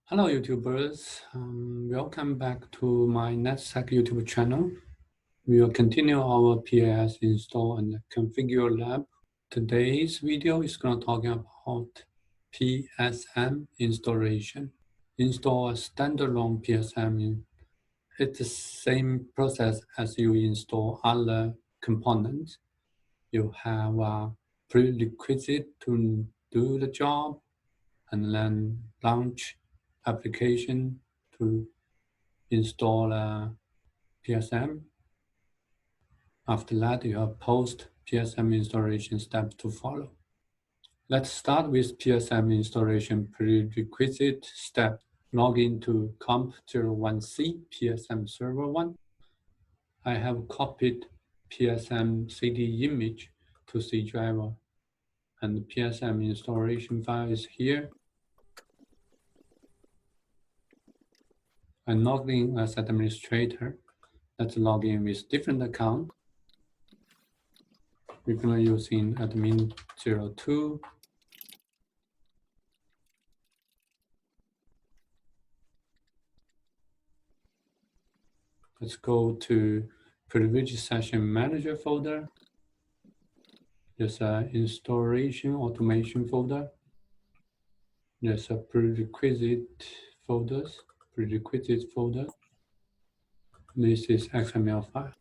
Hello YouTubers, welcome back to my NetSec YouTube channel. We will continue our PAS install and configure lab. Today's video is going to talk about PSM installation. Install a standalone PSM. It's the same process as you install other components. You have a prerequisite to do the job and then launch application to install a PSM. After that, you have post-PSM installation steps to follow. Let's start with PSM installation prerequisite step. Log into comp01C PSM server 1. I have copied PSM CD image to C driver, and the PSM installation file is here. I'm logged in as administrator. Let's log in with different account. We're going to use in admin 02. Let's go to Privileged Session Manager folder. There's an installation automation folder. There's a prerequisite folder. This is XML file.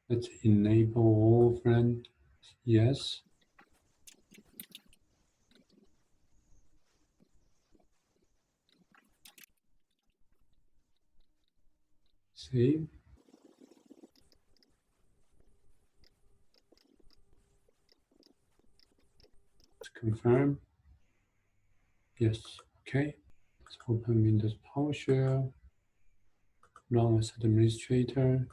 Let's enable all friends. Yes. Save. Let's confirm. Yes. Okay. Let's open Windows PowerShell. Run as administrator.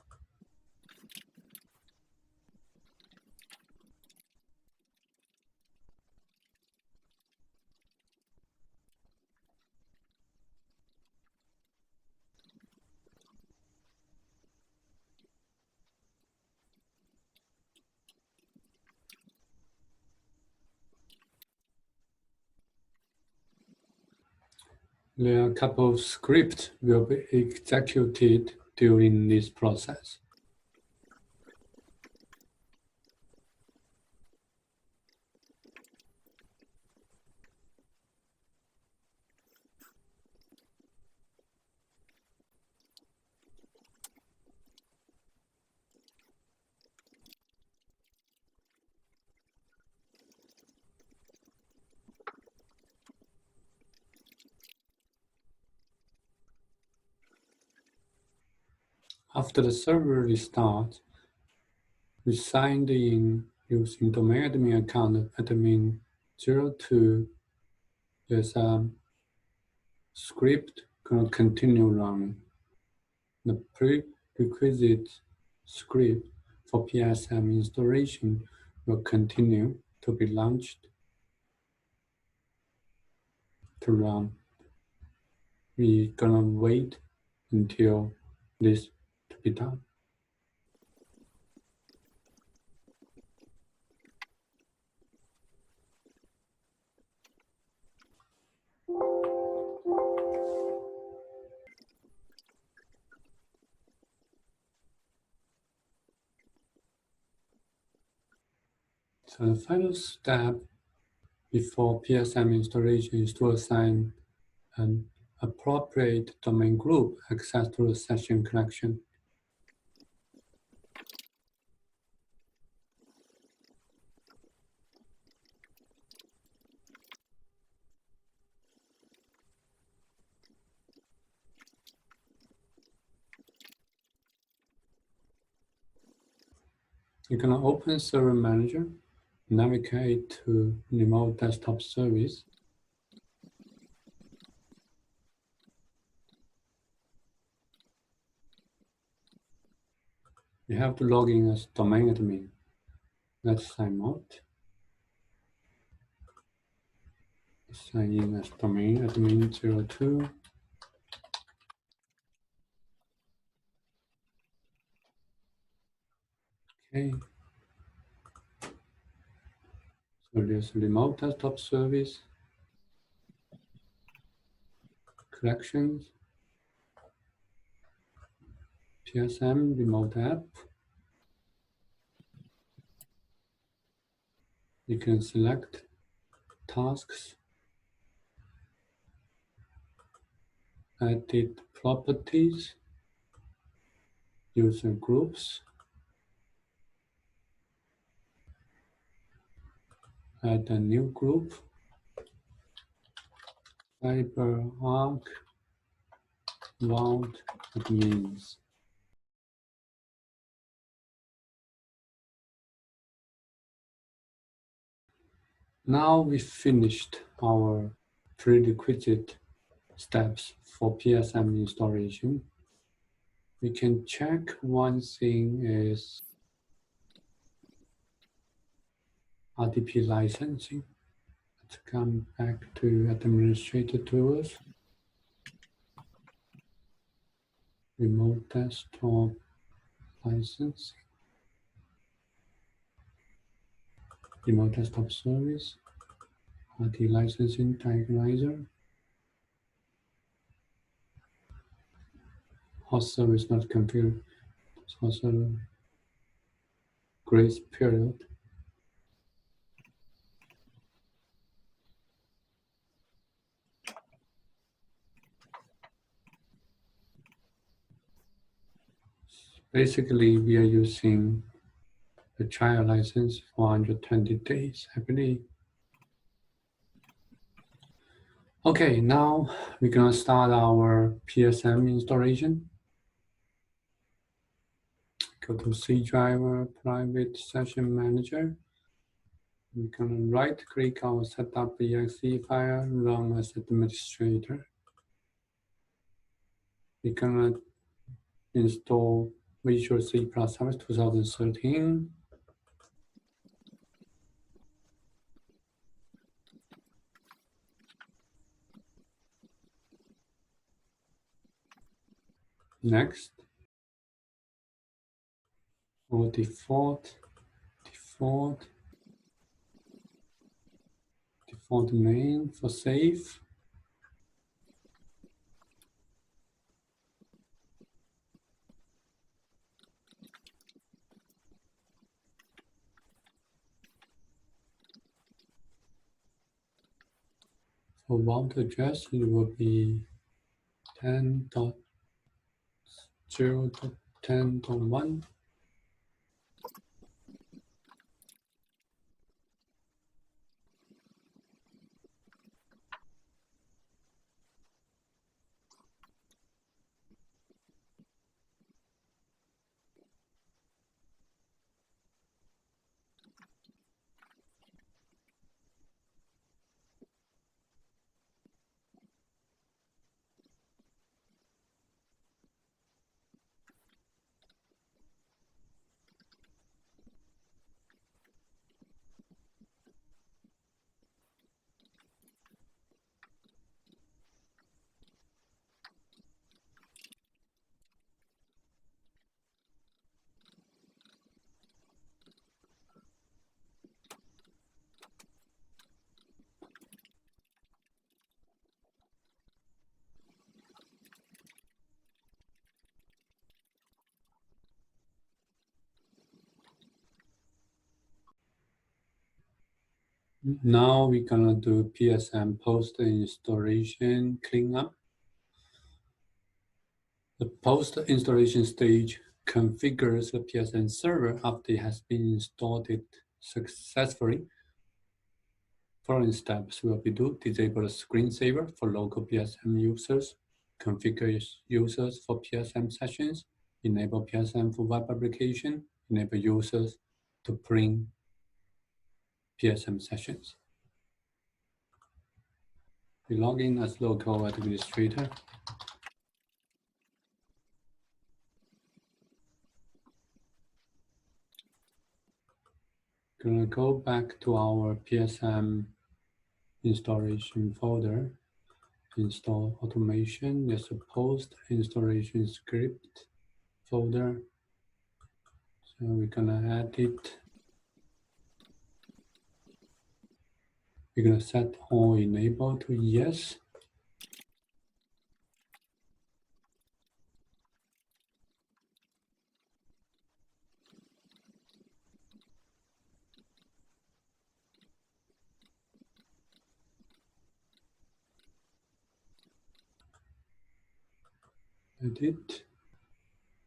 There are a couple of scripts will be executed during this process. After the server restarts, we signed in using domain admin account admin 02. There's a script going to continue running. The prerequisite script for PSM installation will continue to be launched to run. We're gonna wait until this to be done. So the final step before PSM installation is to assign an appropriate domain group access to the session collection. You're going to open Server Manager, navigate to Remote Desktop Service. You have to log in as domain admin. Let's sign out. Sign in as domain admin 02. Okay. So there's a remote desktop service. collections, PSM remote app. You can select tasks, edit properties, user groups, add a new group, CyberArk Vault admins. Now we finished our prerequisite steps for PSM installation. We can check one thing is RDP licensing. Let's come back to administrator tools. Remote desktop licensing. Remote desktop service. RD licensing diagonalizer. Host service not configured. It's also grace period. Basically, we are using the trial license for 120 days, I believe. Okay, now we're gonna start our PSM installation. Go to C driver, private session manager. We're gonna right click our setup exe file, run as administrator. We're gonna install Visual C++ 2013. Next, or default main for save. For vault address, it will be 10.0.10.1. Now we're gonna do PSM post-installation cleanup. The post-installation stage configures the PSM server after it has been installed successfully. Following steps will be to disable the screensaver for local PSM users, configure users for PSM sessions, enable PSM for web application, enable users to bring PSM sessions. We log in as local administrator. Gonna go back to our PSM installation folder, install automation. There's a post installation script folder. So we're gonna add it. We're gonna set all enable to yes. Edit.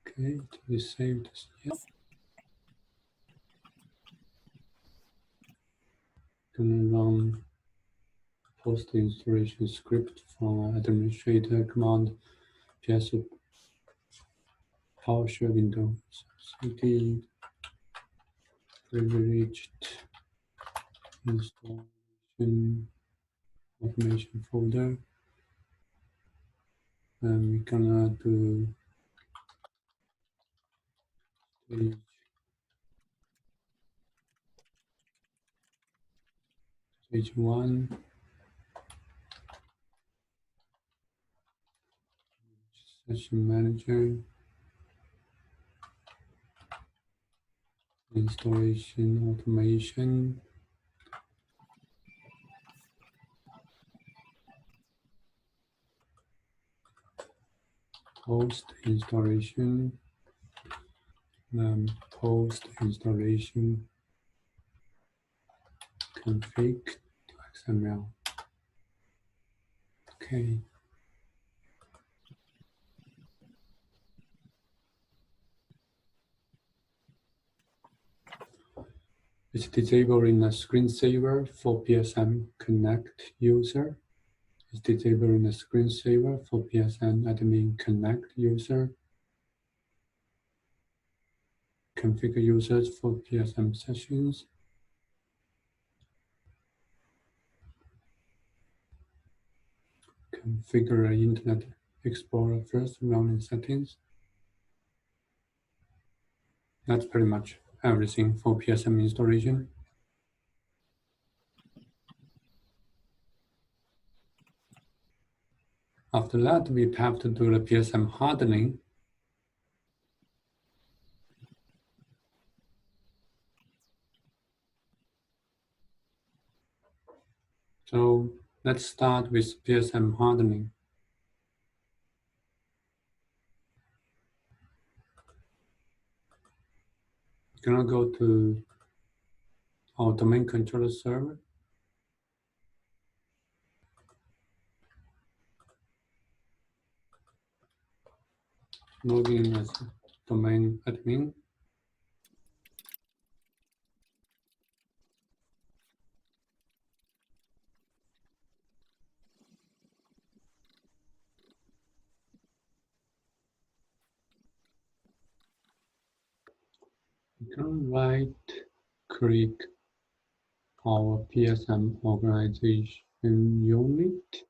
Okay, it is saved as yes. Gonna run post-installation script from administrator command ps PowerShell window. cd privileged installation automation folder, and we're gonna do stage 1, session manager, installation automation, post-installation, post-installation config to XML. Okay. It's disabling a screensaver for PSM Connect user. It's disabling a screensaver for PSM Admin Connect user. Configure users for PSM sessions. Configure Internet Explorer first running settings. That's pretty much everything for PSM installation. After that, we have to do the PSM hardening. So let's start with PSM hardening. We're gonna go to our domain controller server. Log in as domain admin. We can right-click our PSM organization unit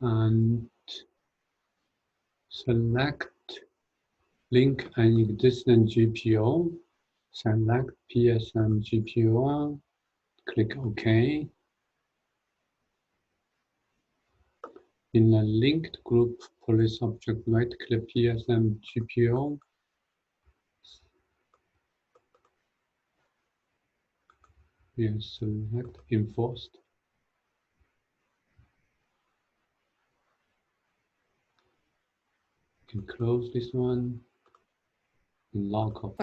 and select link an existing GPO. Select PSM GPO. Click OK. In a linked group police object, right-click PSM GPO. Yes, select enforced. You can close this one and log off.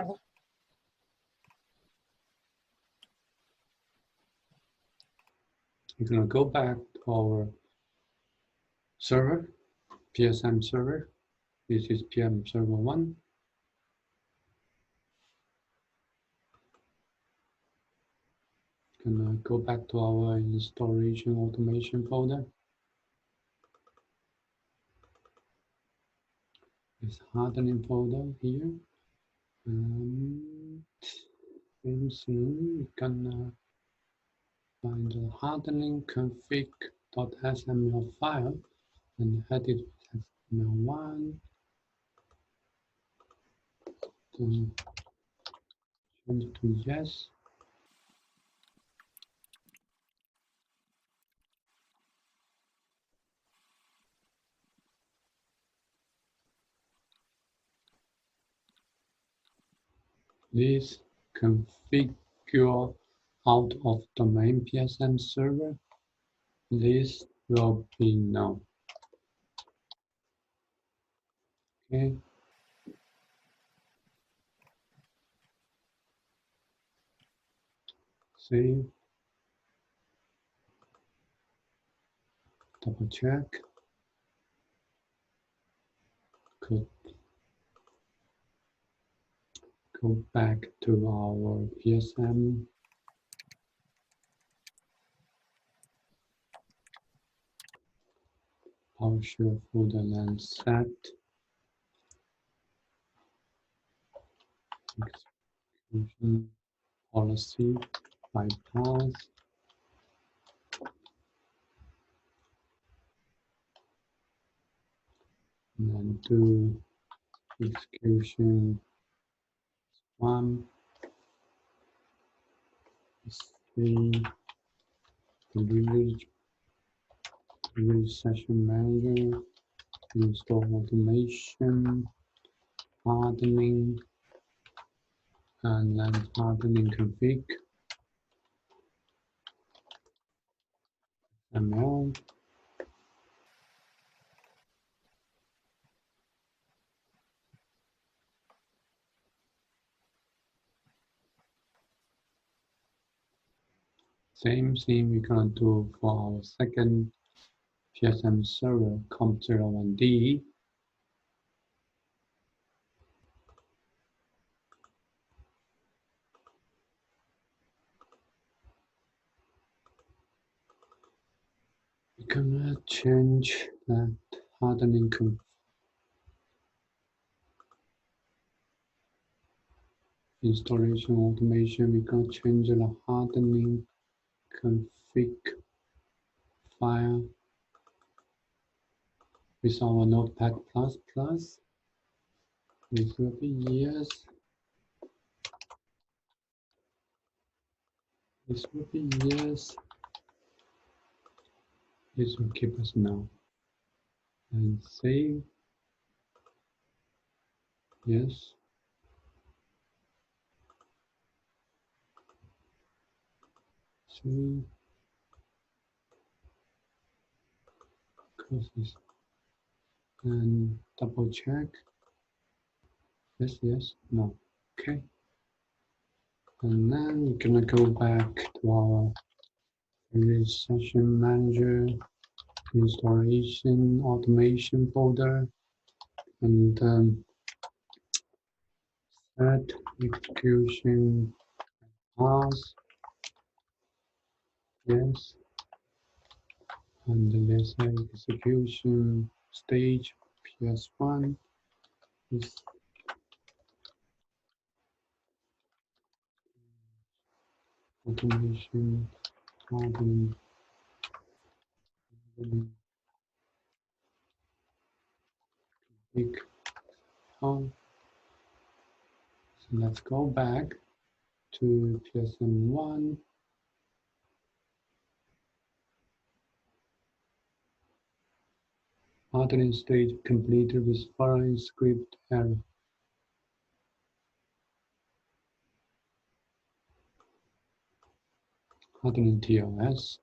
We're going to go back to our server, PSM server. This is PM server 1. Gonna go back to our installation automation folder. This hardening folder here. And same thing, we can find the hardening config.sml file and edit HTML1. Then change to yes. This configure out of domain PSM server. This will be no. Okay. Save. double check. Could go back to our PSM. PowerShell folder and set execution policy bypass. And then do execution one, three, delivery session manager, install automation, hardening, and then hardening config, ML. Same thing we're gonna do for our second PSM server, comp01D. We're gonna change that hardening installation automation. We're gonna change the hardening config file with our Notepad++. This will be yes. This will be yes. This will keep us now. And save. Yes. Save. Close this. And double check. Yes, yes, no. Okay. And then we're gonna go back to our session manager, installation, automation folder, and set execution path. Yes. And let's say execution stage PS1 is automation hardening. Big on. So let's go back to PSM1. Hardening stage completed with following script error. Hardening TLS.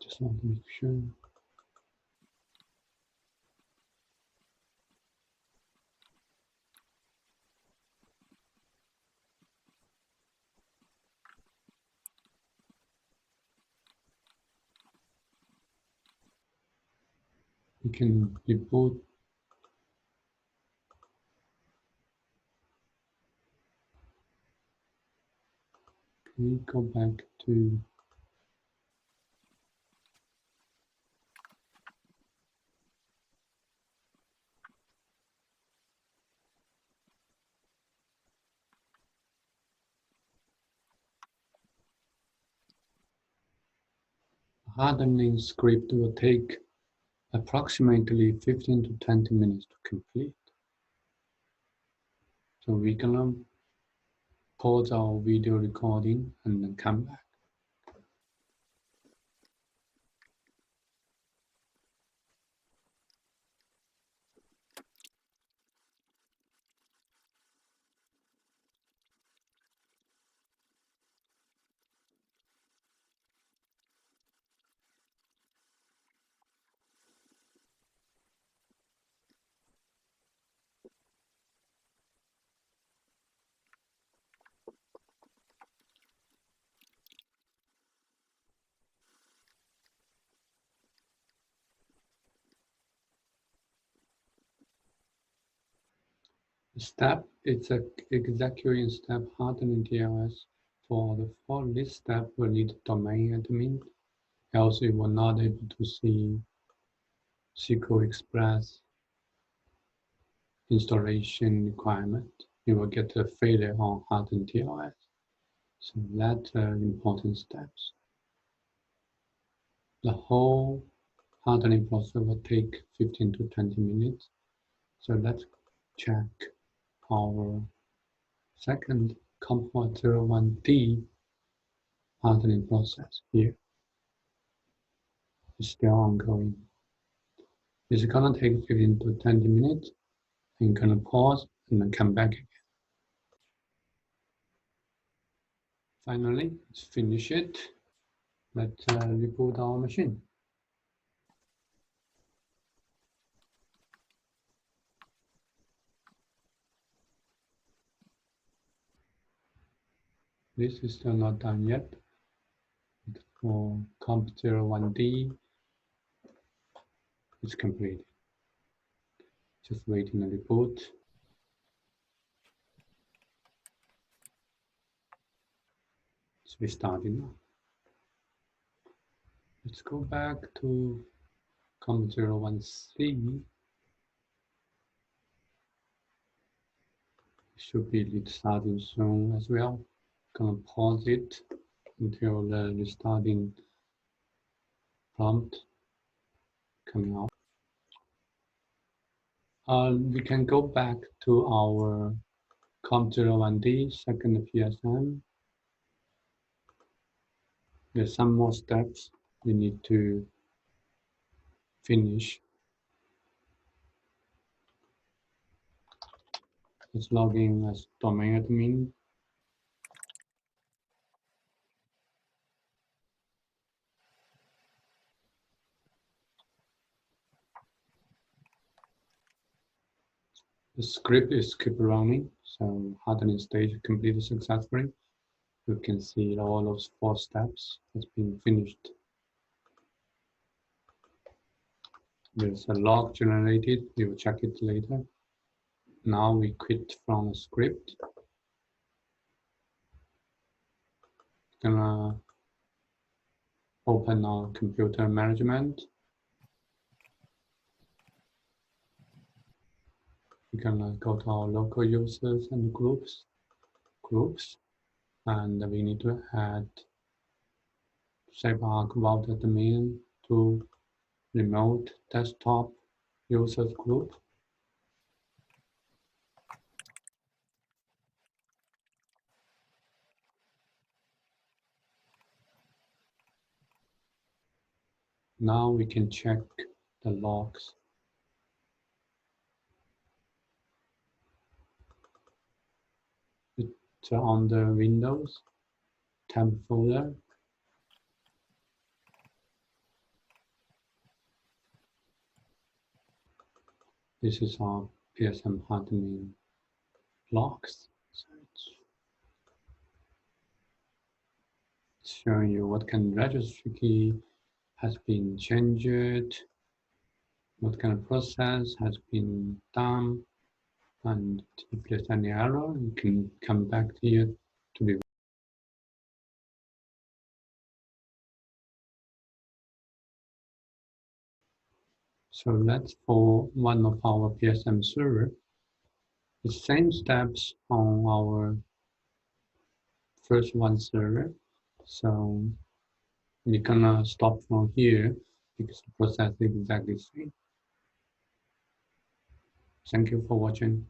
Just want to make sure. We can reboot. We go back to hardening script will take approximately 15 to 20 minutes to complete. So we're gonna pause our video recording and then come back. Step, it's a executing step hardening TLS. For this step, we need domain admin, else it will not able to see SQL Express installation requirement. You will get a failure on hardened TLS. So that's important steps. The whole hardening process will take 15 to 20 minutes. So let's check our second COMPORT01D hardening process here. It's still ongoing. It's gonna take 15 to 20 minutes. I'm gonna pause and then come back again. Finally, let's finish it. Let's reboot our machine. This is still not done yet. For COMP01D, it's completed. Just waiting the reboot. It's restarting now. Let's go back to COMP01C. Should be restarting soon as well. Gonna pause it until the restarting prompt coming out. We can go back to our COMP01D second PSM. There's some more steps we need to finish. Let's log in as domain admin. The script is keep running, so hardening stage completed successfully. You can see all those 4 steps has been finished. There's a log generated, we will check it later. Now we quit from the script. Gonna open our computer management. We're gonna go to our local users and groups, and we need to add CyberArk vault admin to remote desktop users group. Now we can check the logs. It's on the Windows temp folder. This is our PSM hardening logs. So it's showing you what kind of registry key has been changed, what kind of process has been done, and if there's any error, you can come back here to be. So that's for one of our PSM server. The same steps on our first one server. So we're gonna stop from here because the process is exactly the same. Thank you for watching.